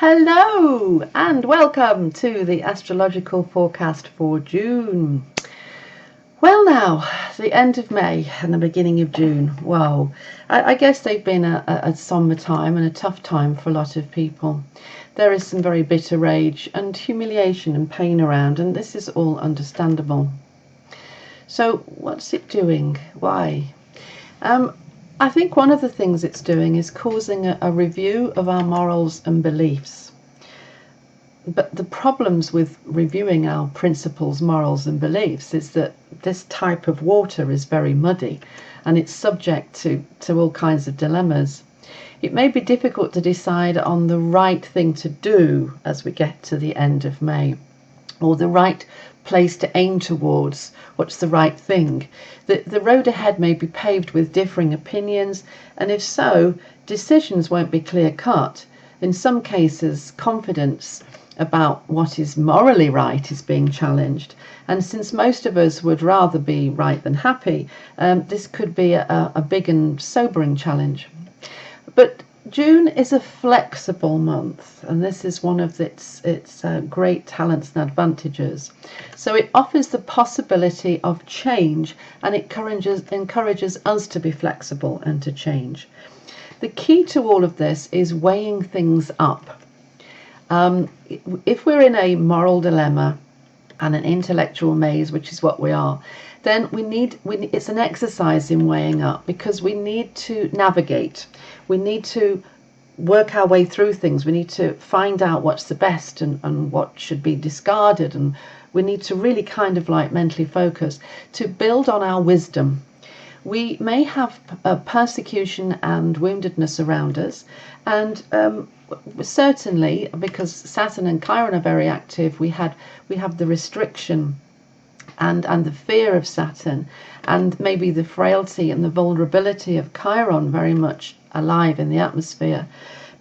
Hello and welcome to the astrological forecast for June. Well, now, the end of May and the beginning of June. Wow, I guess they've been a somber time and a tough time for a lot of people. There is some very bitter rage and humiliation and pain around, and this is all understandable. So what's it doing? Why? I think one of the things it's doing is causing a review of our morals and beliefs. But the problems with reviewing our principles, morals and beliefs is that this type of water is very muddy and it's subject to all kinds of dilemmas. It may be difficult to decide on the right thing to do as we get to the end of May, or the right place to aim towards. What's the right thing? The road ahead may be paved with differing opinions, and if so, decisions won't be clear cut. In some cases, confidence about what is morally right is being challenged, and since most of us would rather be right than happy, this could be a big and sobering challenge. But June is a flexible month, and this is one of its great talents and advantages. So it offers the possibility of change, and it encourages us to be flexible and to change. The key to all of this is weighing things up. If we're in a moral dilemma and an intellectual maze, which is what we are, then it's an exercise in weighing up, because we need to navigate. We need to work our way through things. We need to find out what's the best and what should be discarded, and we need to really kind of like mentally focus to build on our wisdom. We may have persecution and woundedness around us, and certainly because Saturn and Chiron are very active, we have the restriction and the fear of Saturn, and maybe the frailty and the vulnerability of Chiron very much alive in the atmosphere.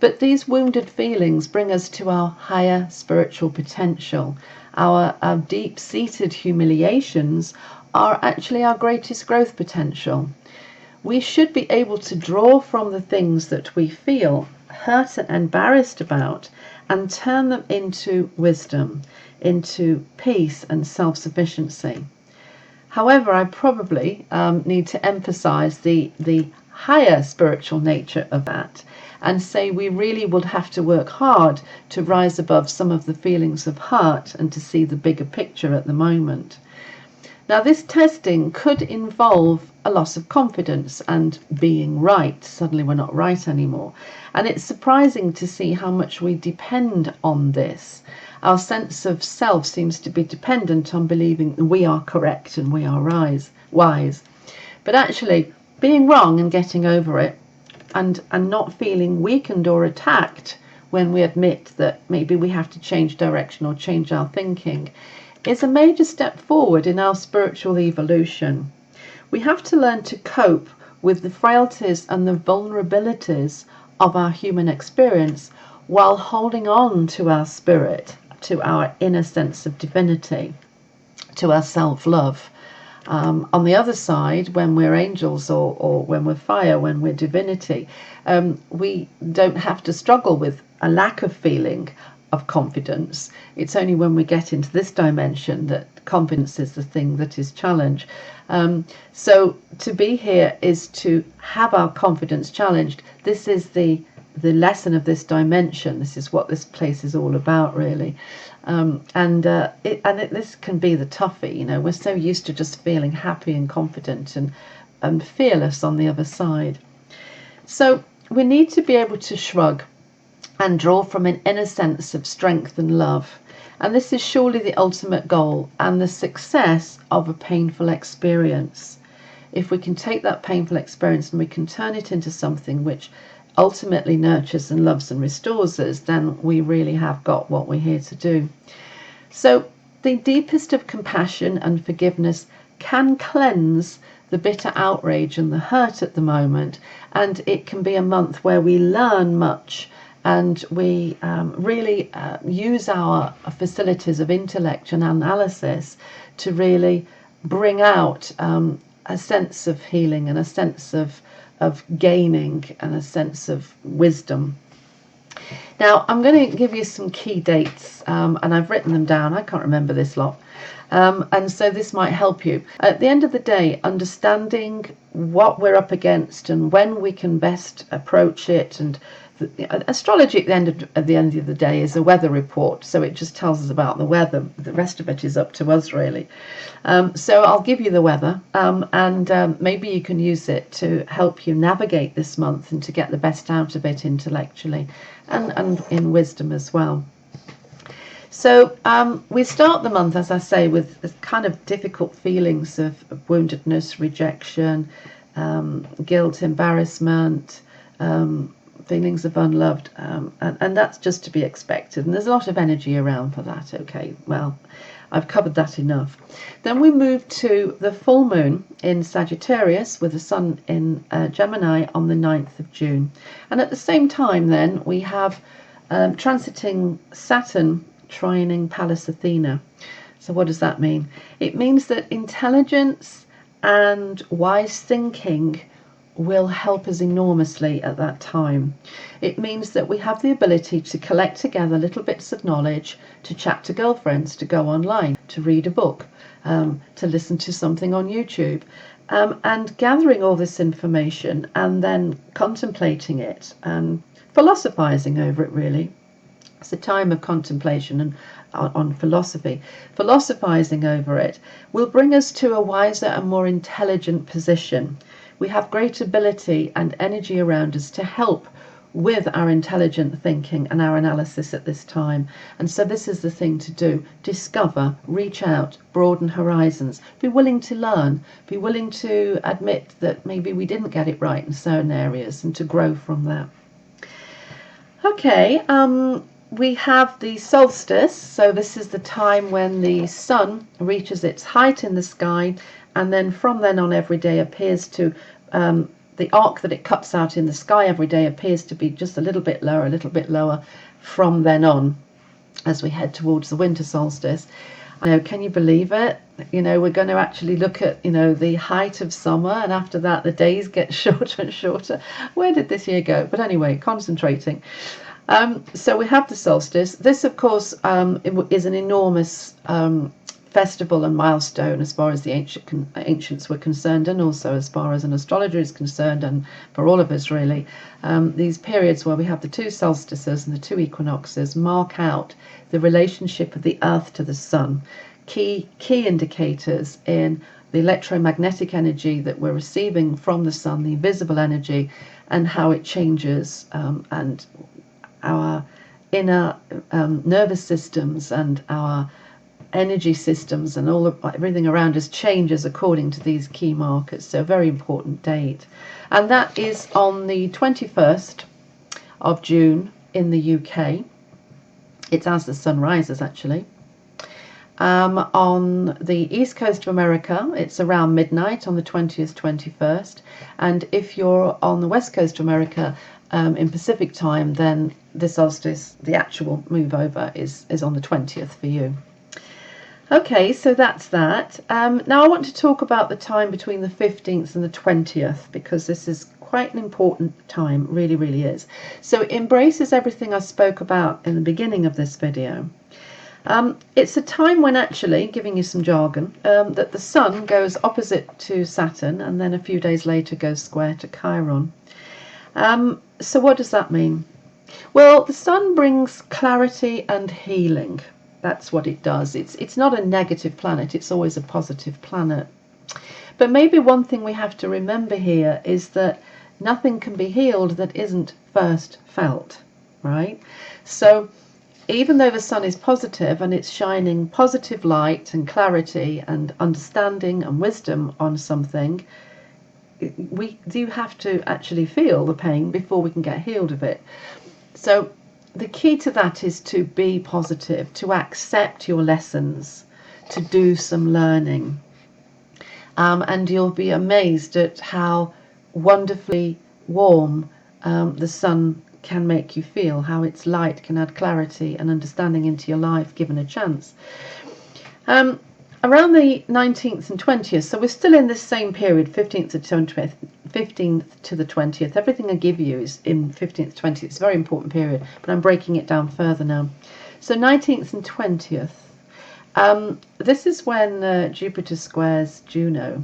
But these wounded feelings bring us to our higher spiritual potential. Our deep-seated humiliations are actually our greatest growth potential. We should be able to draw from the things that we feel hurt and embarrassed about and turn them into wisdom, into peace and self-sufficiency. However, I probably need to emphasize the higher spiritual nature of that, and say we really would have to work hard to rise above some of the feelings of hurt and to see the bigger picture at the moment. Now, this testing could involve a loss of confidence and being right. Suddenly we're not right anymore. And it's surprising to see how much we depend on this. Our sense of self seems to be dependent on believing that we are correct and we are wise. But actually, being wrong and getting over it, and not feeling weakened or attacked when we admit that maybe we have to change direction or change our thinking, is a major step forward in our spiritual evolution. We have to learn to cope with the frailties and the vulnerabilities of our human experience while holding on to our spirit, to our inner sense of divinity, to our self-love. On the other side, when we're angels or when we're fire, when we're divinity, we don't have to struggle with a lack of feeling of confidence. It's only when we get into this dimension that confidence is the thing that is challenged. So to be here is to have our confidence challenged. This is the lesson of this dimension. This is what this place is all about, really. This can be the toughie. You know, we're so used to just feeling happy and confident and fearless on the other side. So we need to be able to shrug and draw from an inner sense of strength and love. And this is surely the ultimate goal and the success of a painful experience. If we can take that painful experience and we can turn it into something which ultimately nurtures and loves and restores us, then we really have got what we're here to do. So the deepest of compassion and forgiveness can cleanse the bitter outrage and the hurt at the moment, and it can be a month where we learn much and we really use our facilities of intellect and analysis to really bring out a sense of healing and a sense of gaining and a sense of wisdom. Now, I'm going to give you some key dates, and I've written them down. I can't remember this lot. And so this might help you. At the end of the day, understanding what we're up against and when we can best approach it. And astrology at the end of the day is a weather report, so it just tells us about the weather. The rest of it is up to us, really. So I'll give you the weather, and maybe you can use it to help you navigate this month and to get the best out of it intellectually and in wisdom as well. So we start the month, as I say, with kind of difficult feelings of woundedness, rejection, guilt, embarrassment, feelings of unloved, and that's just to be expected. And there's a lot of energy around for that. Okay, well, I've covered that enough. Then we move to the full moon in Sagittarius with the sun in Gemini on the 9th of June. And at the same time then we have transiting Saturn trining Pallas Athena. So what does that mean? It means that intelligence and wise thinking will help us enormously at that time. It means that we have the ability to collect together little bits of knowledge, to chat to girlfriends, to go online, to read a book, to listen to something on YouTube, and gathering all this information and then contemplating it and philosophizing over it, really. It's a time of contemplation and on philosophy. Philosophizing over it will bring us to a wiser and more intelligent position. We have great ability and energy around us to help with our intelligent thinking and our analysis at this time. And so this is the thing to do. Discover, reach out, broaden horizons, be willing to learn, be willing to admit that maybe we didn't get it right in certain areas and to grow from that. Okay, we have the solstice. So this is the time when the sun reaches its height in the sky, and then from then on every day appears to the arc that it cuts out in the sky every day appears to be just a little bit lower from then on as we head towards the winter solstice. Can you believe it? We're going to actually look at the height of summer, and after that the days get shorter and shorter. Where did this year go? But anyway, concentrating. So we have the solstice. This, of course, is an enormous festival and milestone as far as the ancients were concerned, and also as far as an astrologer is concerned, and for all of us really. These periods where we have the two solstices and the two equinoxes mark out the relationship of the earth to the sun, key indicators in the electromagnetic energy that we're receiving from the sun, the visible energy, and how it changes, and our inner nervous systems and our energy systems and everything around us changes according to these key markers. So a very important date, and that is on the 21st of June in the UK. It's as the sun rises, actually. On the east coast of America, it's around midnight on the 20th, 21st, and if you're on the west coast of America, in Pacific time, then the solstice, the actual move over, is on the 20th for you. Okay, so that's that. Now I want to talk about the time between the 15th and the 20th, because this is quite an important time, really, really is. So it embraces everything I spoke about in the beginning of this video. It's a time when, actually, giving you some jargon, that the sun goes opposite to Saturn and then a few days later goes square to Chiron. So what does that mean? Well, the sun brings clarity and healing. That's what it does. It's not a negative planet, it's always a positive planet. But maybe one thing we have to remember here is that nothing can be healed that isn't first felt, right? So even though the sun is positive and it's shining positive light and clarity and understanding and wisdom on something, we do have to actually feel the pain before we can get healed of it. So the key to that is to be positive, to accept your lessons, to do some learning. And you'll be amazed at how wonderfully warm the sun can make you feel, how its light can add clarity and understanding into your life given a chance. around the 19th and 20th, so we're still in this same period, 15th to 20th, 15th to the 20th. Everything I give you is in 15th to 20th. It's a very important period, but I'm breaking it down further now. So 19th and 20th, this is when Jupiter squares Juno.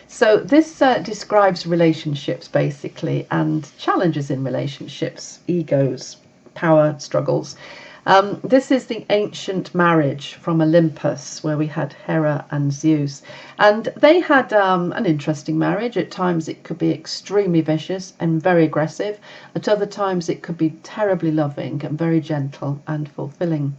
So this describes relationships basically, and challenges in relationships, egos, power struggles. This is the ancient marriage from Olympus, where we had Hera and Zeus, and they had an interesting marriage. At times it could be extremely vicious and very aggressive. At other times it could be terribly loving and very gentle and fulfilling.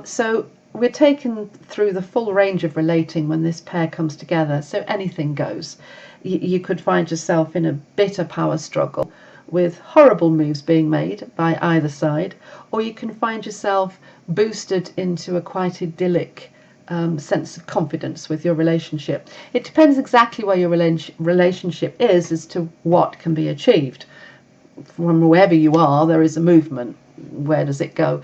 So we're taken through the full range of relating when this pair comes together, so anything goes. You could find yourself in a bitter power struggle with horrible moves being made by either side, or you can find yourself boosted into a quite idyllic sense of confidence with your relationship. It depends exactly where your relationship is as to what can be achieved. From wherever you are, there is a movement. Where does it go?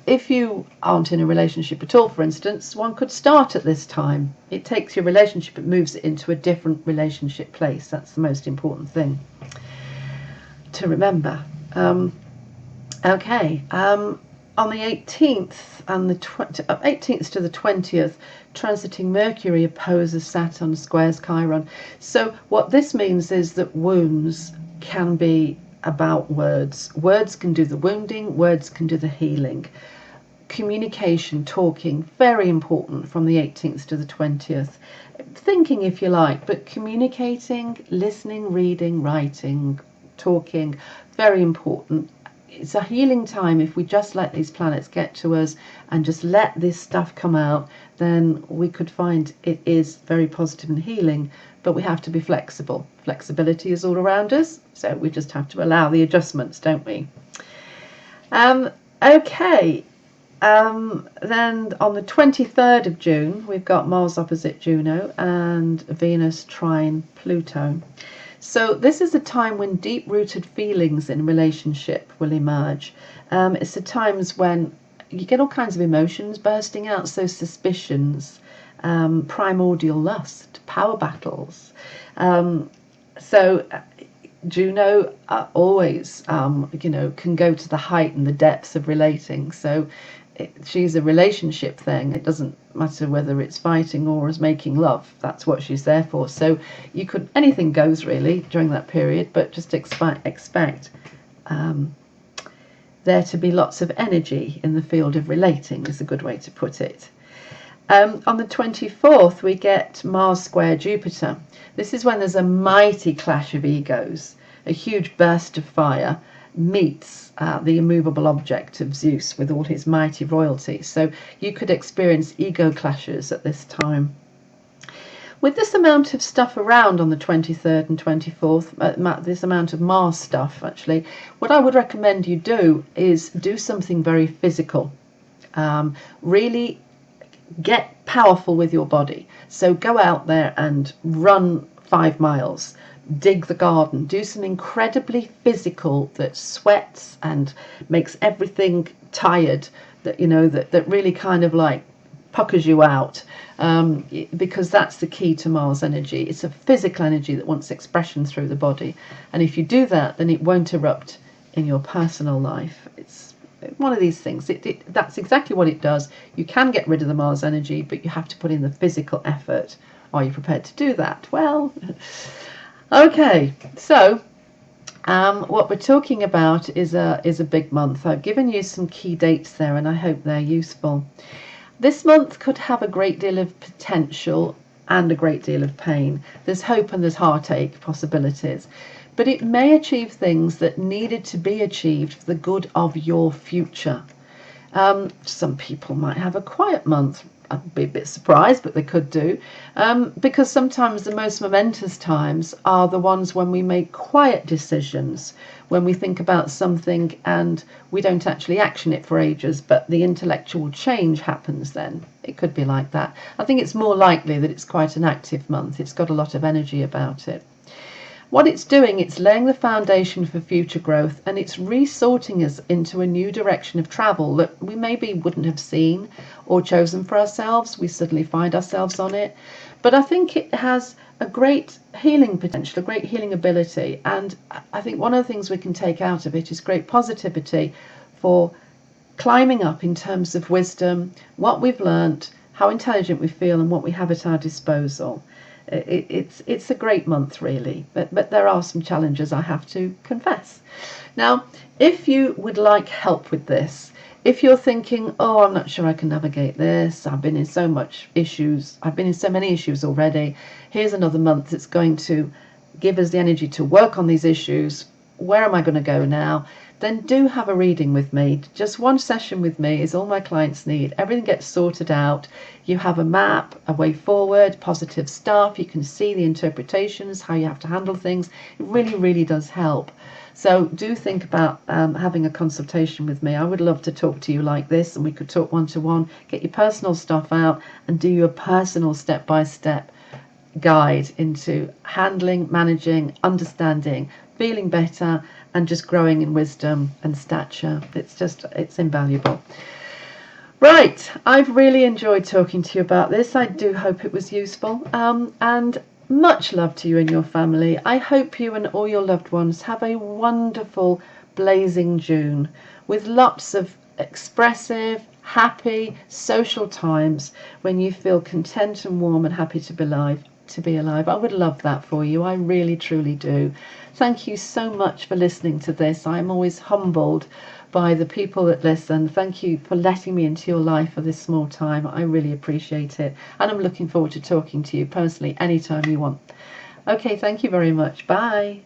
If you aren't in a relationship at all, for instance, one could start at this time. It takes your relationship, it moves it into a different relationship place. That's the most important thing to remember. On the 18th and the 18th to the 20th, transiting Mercury opposes Saturn, squares Chiron. So what this means is that wounds can be about words. Words can do the wounding, words can do the healing. Communication, talking, very important from the 18th to the 20th. Thinking, if you like, but communicating, listening, reading, writing, talking, very important. It's a healing time. If we just let these planets get to us and just let this stuff come out, then we could find it is very positive and healing, but we have to be flexible. Flexibility is all around us, so we just have to allow the adjustments, don't we? Then on the 23rd of June, we've got Mars opposite Juno and Venus trine Pluto. So this is a time when deep-rooted feelings in relationship will emerge. It's the times when you get all kinds of emotions bursting out, so suspicions, primordial lust, power battles. So Juno always, can go to the height and the depths of relating. So she's a relationship thing. It doesn't matter whether it's fighting or as making love. That's what she's there for. So anything goes really during that period, but just expect there to be lots of energy in the field of relating is a good way to put it. On the 24th, we get Mars square Jupiter. This is when there's a mighty clash of egos. A huge burst of fire meets the immovable object of Zeus with all his mighty royalty. So you could experience ego clashes at this time. With this amount of stuff around on the 23rd and 24th, this amount of Mars stuff actually, what I would recommend you do is do something very physical. Really get powerful with your body. So go out there and run 5 miles. Dig the garden, do some incredibly physical that sweats and makes everything tired, that really kind of like puckers you out, because that's the key to Mars energy. It's a physical energy that wants expression through the body, and if you do that, then it won't erupt in your personal life. It's one of these things. That's exactly what it does. You can get rid of the Mars energy, but you have to put in the physical effort. Are you prepared to do that? Well, okay, so what we're talking about is a big month. I've given you some key dates there, and I hope they're useful. This month could have a great deal of potential and a great deal of pain. There's hope and there's heartache possibilities, but it may achieve things that needed to be achieved for the good of your future. Some people might have a quiet month. I'd be a bit surprised, but they could do, because sometimes the most momentous times are the ones when we make quiet decisions, when we think about something and we don't actually action it for ages, but the intellectual change happens then. It could be like that. I think it's more likely that it's quite an active month. It's got a lot of energy about it. what it's doing, it's laying the foundation for future growth, and it's resorting us into a new direction of travel that we maybe wouldn't have seen or chosen for ourselves. We suddenly find ourselves on it. But I think it has a great healing potential, a great healing ability, and I think one of the things we can take out of it is great positivity for climbing up in terms of wisdom, what we've learnt, how intelligent we feel, and what we have at our disposal. It's a great month, really, but there are some challenges, I have to confess. Now, if you would like help with this, if you're thinking, oh, I'm not sure I can navigate this, I've been in so many issues already, here's another month that's going to give us the energy to work on these issues, where am I going to go now? Then do have a reading with me. Just one session with me is all my clients need. Everything gets sorted out. You have a map, a way forward, positive stuff. You can see the interpretations, how you have to handle things. It really, really does help. So do think about having a consultation with me. I would love to talk to you like this, and we could talk one-to-one, get your personal stuff out, and do your personal step-by-step guide into handling, managing, understanding, feeling better, and just growing in wisdom and stature. It's invaluable. Right, I've really enjoyed talking to you about this. I do hope it was useful, and much love to you and your family. I hope you and all your loved ones have a wonderful, blazing June with lots of expressive, happy, social times when you feel content and warm and happy to be alive. I would love that for you. I really, truly do. Thank you so much for listening to this. I'm always humbled by the people that listen. Thank you for letting me into your life for this small time. I really appreciate it. And I'm looking forward to talking to you personally anytime you want. Okay, thank you very much. Bye.